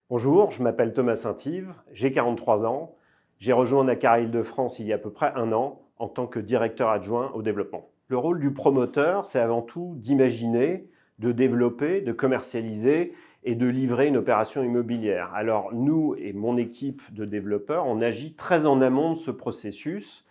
Bonjour, je m'appelle Thomas Saint-Yves, j'ai 43 ans. J'ai rejoint Nacara Île-de-France il y a à peu près un an en tant que directeur adjoint au développement. Le rôle du promoteur, c'est avant tout d'imaginer, de développer, de commercialiser et de livrer une opération immobilière. Alors nous et mon équipe de développeurs, on agit très en amont de ce processus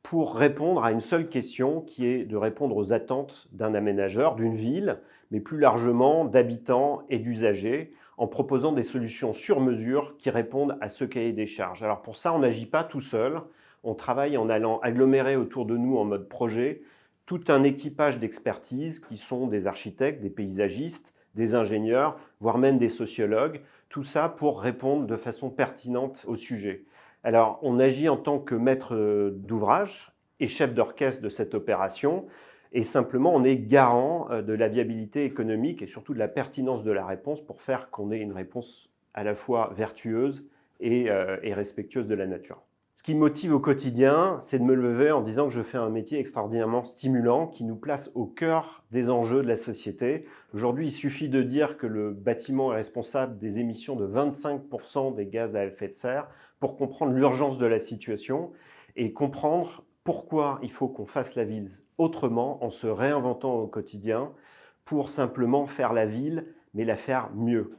pour répondre à une seule question qui est de répondre aux attentes d'un aménageur, d'une ville, mais plus largement d'habitants et d'usagers, en proposant des solutions sur mesure qui répondent à ce cahier des charges. Alors pour ça, on n'agit pas tout seul, on travaille en allant agglomérer autour de nous en mode projet tout un équipage d'expertise qui sont des architectes, des paysagistes, des ingénieurs, voire même des sociologues, tout ça pour répondre de façon pertinente au sujet. Alors, on agit en tant que maître d'ouvrage et chef d'orchestre de cette opération, et simplement on est garant de la viabilité économique et surtout de la pertinence de la réponse pour faire qu'on ait une réponse à la fois vertueuse et respectueuse de la nature. Ce qui me motive au quotidien, c'est de me lever en disant que je fais un métier extraordinairement stimulant qui nous place au cœur des enjeux de la société. Aujourd'hui, il suffit de dire que le bâtiment est responsable des émissions de 25% des gaz à effet de serre pour comprendre l'urgence de la situation et comprendre pourquoi il faut qu'on fasse la ville autrement en se réinventant au quotidien pour simplement faire la ville, mais la faire mieux.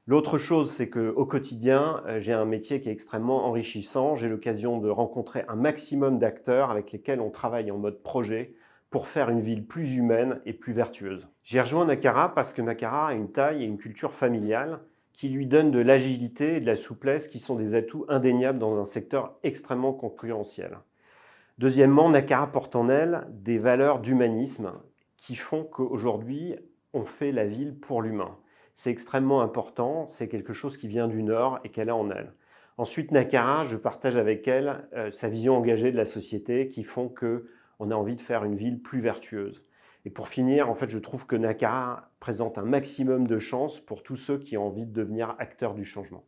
L'autre chose, c'est qu'au quotidien, j'ai un métier qui est extrêmement enrichissant. J'ai l'occasion de rencontrer un maximum d'acteurs avec lesquels on travaille en mode projet pour faire une ville plus humaine et plus vertueuse. J'ai rejoint Nacara parce que Nacara a une taille et une culture familiale qui lui donnent de l'agilité et de la souplesse qui sont des atouts indéniables dans un secteur extrêmement concurrentiel. Deuxièmement, Nacara porte en elle des valeurs d'humanisme qui font qu'aujourd'hui, on fait la ville pour l'humain. C'est extrêmement important, c'est quelque chose qui vient du Nord et qu'elle a en elle. Ensuite, Nacara, je partage avec elle sa vision engagée de la société qui font qu'on a envie de faire une ville plus vertueuse. Et pour finir, en fait, je trouve que Nacara présente un maximum de chances pour tous ceux qui ont envie de devenir acteurs du changement.